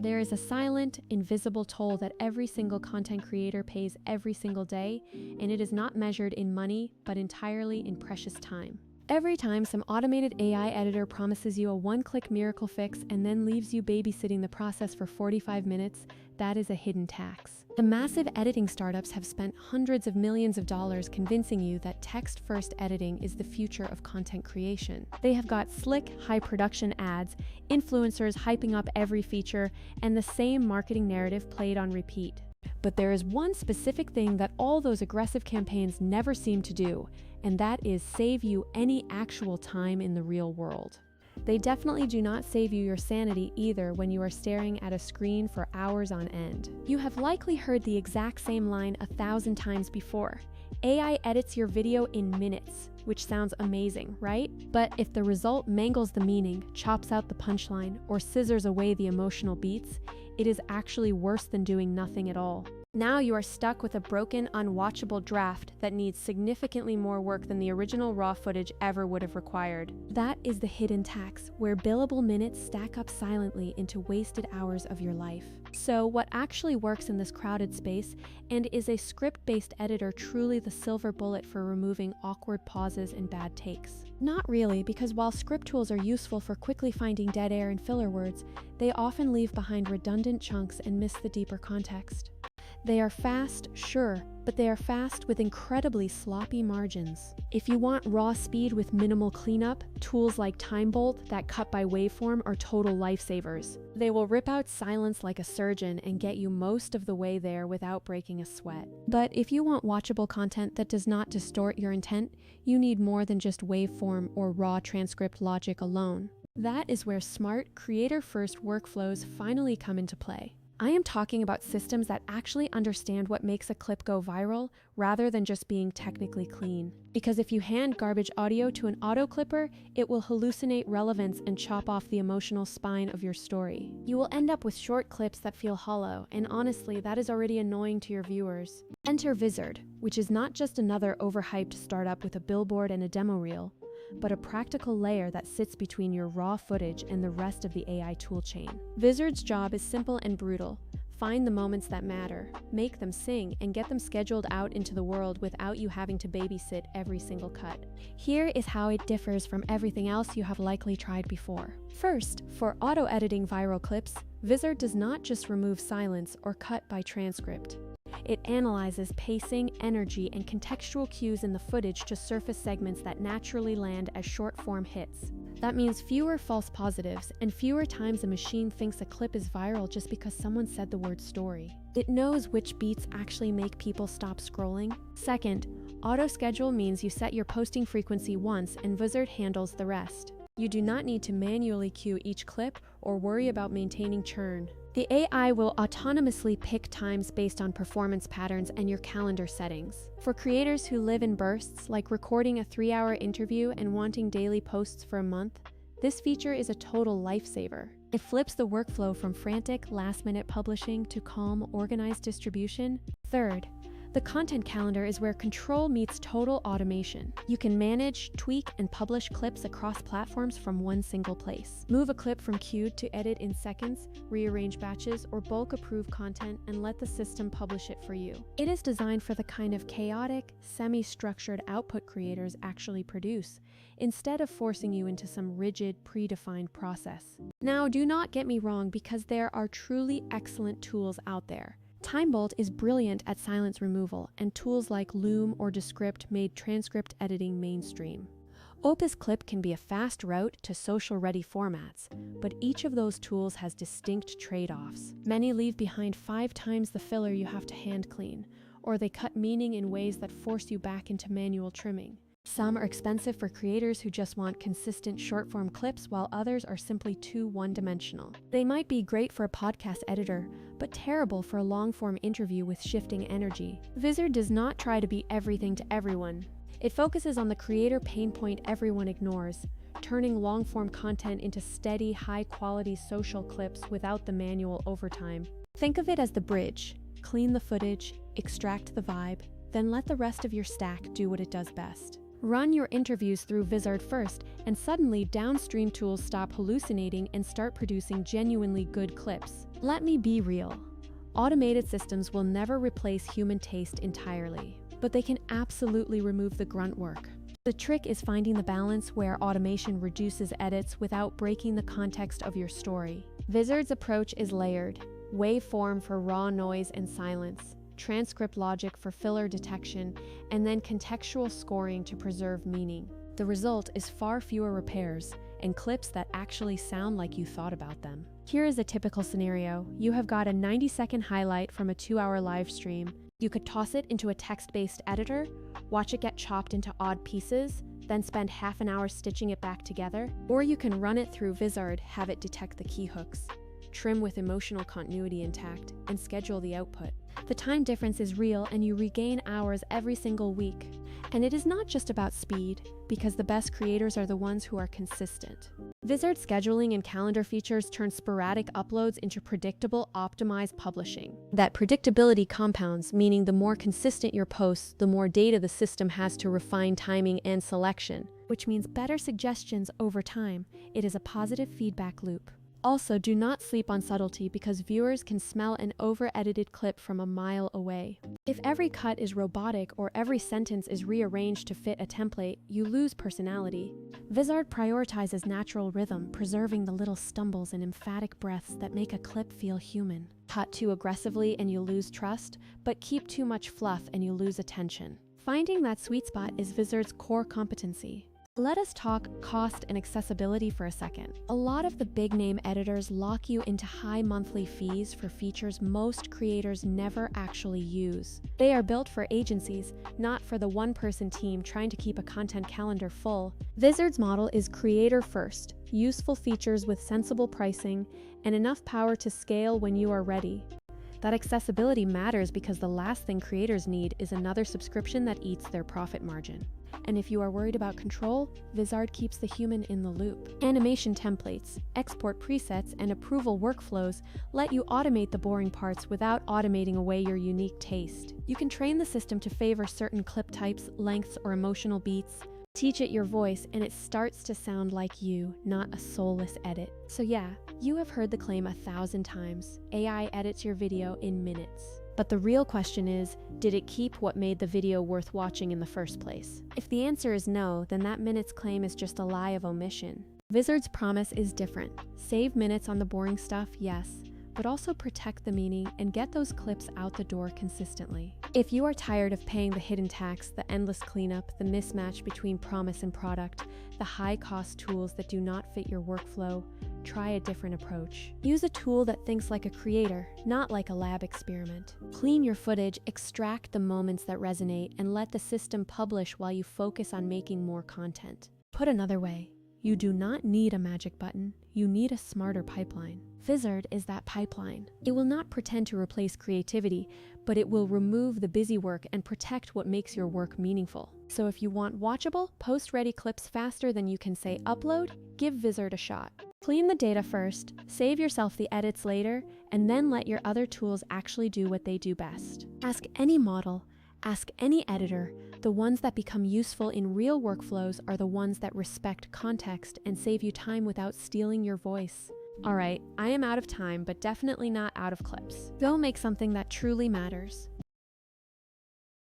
There is a silent, invisible toll that every single content creator pays every single day, and it is not measured in money, but entirely in precious time. Every time some automated AI editor promises you a one-click miracle fix and then leaves you babysitting the process for 45 minutes, that is a hidden tax. The massive editing startups have spent hundreds of millions of dollars convincing you that text-first editing is the future of content creation. They have got slick, high-production ads, influencers hyping up every feature, and the same marketing narrative played on repeat. But there is one specific thing that all those aggressive campaigns never seem to do, and that is save you any actual time in the real world. They definitely do not save you your sanity either when you are staring at a screen for hours on end. You have likely heard the exact same line 1,000 times before. AI edits your video in minutes, which sounds amazing, right? But if the result mangles the meaning, chops out the punchline, or scissors away the emotional beats, it is actually worse than doing nothing at all. Now you are stuck with a broken, unwatchable draft that needs significantly more work than the original raw footage ever would have required. That is the hidden tax, where billable minutes stack up silently into wasted hours of your life. So what actually works in this crowded space, and is a script-based editor truly the silver bullet for removing awkward pauses and bad takes? Not really, because while script tools are useful for quickly finding dead air and filler words, they often leave behind redundant chunks and miss the deeper context. They are fast, sure, but they are fast with incredibly sloppy margins. If you want raw speed with minimal cleanup, tools like TimeBolt that cut by Waveform are total lifesavers. They will rip out silence like a surgeon and get you most of the way there without breaking a sweat. But if you want watchable content that does not distort your intent, you need more than just Waveform or raw transcript logic alone. That is where smart, creator-first workflows finally come into play. I am talking about systems that actually understand what makes a clip go viral rather than just being technically clean. Because if you hand garbage audio to an auto clipper, it will hallucinate relevance and chop off the emotional spine of your story. You will end up with short clips that feel hollow, and honestly, that is already annoying to your viewers. Enter Vizard, which is not just another overhyped startup with a billboard and a demo reel, but a practical layer that sits between your raw footage and the rest of the AI toolchain. Vizard's job is simple and brutal. Find the moments that matter, make them sing, and get them scheduled out into the world without you having to babysit every single cut. Here is how it differs from everything else you have likely tried before. First, for auto-editing viral clips, Vizard does not just remove silence or cut by transcript. It analyzes pacing, energy, and contextual cues in the footage to surface segments that naturally land as short-form hits. That means fewer false positives and fewer times a machine thinks a clip is viral just because someone said the word story. It knows which beats actually make people stop scrolling. Second, auto-schedule means you set your posting frequency once and Vizard handles the rest. You do not need to manually cue each clip or worry about maintaining churn. The AI will autonomously pick times based on performance patterns and your calendar settings. For creators who live in bursts, like recording a 3-hour interview and wanting daily posts for a month, this feature is a total lifesaver. It flips the workflow from frantic, last-minute publishing to calm, organized distribution. Third, the content calendar is where control meets total automation. You can manage, tweak, and publish clips across platforms from one single place. Move a clip from queued to edit in seconds, rearrange batches, or bulk approve content and let the system publish it for you. It is designed for the kind of chaotic, semi-structured output creators actually produce, instead of forcing you into some rigid, predefined process. Now, do not get me wrong, because there are truly excellent tools out there. TimeBolt is brilliant at silence removal, and tools like Loom or Descript made transcript editing mainstream. Opus Clip can be a fast route to social-ready formats, but each of those tools has distinct trade-offs. Many leave behind 5 times the filler you have to hand clean, or they cut meaning in ways that force you back into manual trimming. Some are expensive for creators who just want consistent short-form clips, while others are simply too one-dimensional. They might be great for a podcast editor, but terrible for a long-form interview with shifting energy. Vizard does not try to be everything to everyone. It focuses on the creator pain point everyone ignores, turning long-form content into steady, high-quality social clips without the manual overtime. Think of it as the bridge. Clean the footage, extract the vibe, then let the rest of your stack do what it does best. Run your interviews through Vizard first, and suddenly downstream tools stop hallucinating and start producing genuinely good clips. Let me be real. Automated systems will never replace human taste entirely, but they can absolutely remove the grunt work. The trick is finding the balance where automation reduces edits without breaking the context of your story. Vizard's approach is layered: waveform for raw noise and silence, transcript logic for filler detection, and then contextual scoring to preserve meaning. The result is far fewer repairs and clips that actually sound like you thought about them. Here is a typical scenario. You have got a 90-second highlight from a 2-hour live stream. You could toss it into a text-based editor, watch it get chopped into odd pieces, then spend half an hour stitching it back together. Or you can run it through Vizard, have it detect the key hooks, trim with emotional continuity intact, and schedule the output. The time difference is real, and you regain hours every single week. And it is not just about speed, because the best creators are the ones who are consistent. Vizard scheduling and calendar features turn sporadic uploads into predictable, optimized publishing. That predictability compounds, meaning the more consistent your posts, the more data the system has to refine timing and selection, which means better suggestions over time. It is a positive feedback loop. Also, do not sleep on subtlety, because viewers can smell an over-edited clip from a mile away. If every cut is robotic or every sentence is rearranged to fit a template, you lose personality. Vizard prioritizes natural rhythm, preserving the little stumbles and emphatic breaths that make a clip feel human. Cut too aggressively and you lose trust, but keep too much fluff and you lose attention. Finding that sweet spot is Vizard's core competency. Let us talk cost and accessibility for a second. A lot of the big-name editors lock you into high monthly fees for features most creators never actually use. They are built for agencies, not for the one-person team trying to keep a content calendar full. Vizard's model is creator first, useful features with sensible pricing, and enough power to scale when you are ready. That accessibility matters because the last thing creators need is another subscription that eats their profit margin. And if you are worried about control, Vizard keeps the human in the loop. Animation templates, export presets, and approval workflows let you automate the boring parts without automating away your unique taste. You can train the system to favor certain clip types, lengths, or emotional beats. Teach it your voice, and it starts to sound like you, not a soulless edit. So yeah, you have heard the claim 1,000 times. AI edits your video in minutes. But the real question is, did it keep what made the video worth watching in the first place? If the answer is no, then that minutes claim is just a lie of omission. Vizard's promise is different. Save minutes on the boring stuff, yes, but also protect the meaning and get those clips out the door consistently. If you are tired of paying the hidden tax, the endless cleanup, the mismatch between promise and product, the high-cost tools that do not fit your workflow, try a different approach. Use a tool that thinks like a creator, not like a lab experiment. Clean your footage, extract the moments that resonate, and let the system publish while you focus on making more content. Put another way, you do not need a magic button, you need a smarter pipeline. Vizard is that pipeline. It will not pretend to replace creativity, but it will remove the busy work and protect what makes your work meaningful. So if you want watchable, post-ready clips faster than you can say upload, give Vizard a shot. Clean the data first, save yourself the edits later, and then let your other tools actually do what they do best. Ask any model, ask any editor. The ones that become useful in real workflows are the ones that respect context and save you time without stealing your voice. Alright, I am out of time, but definitely not out of clips. Go make something that truly matters.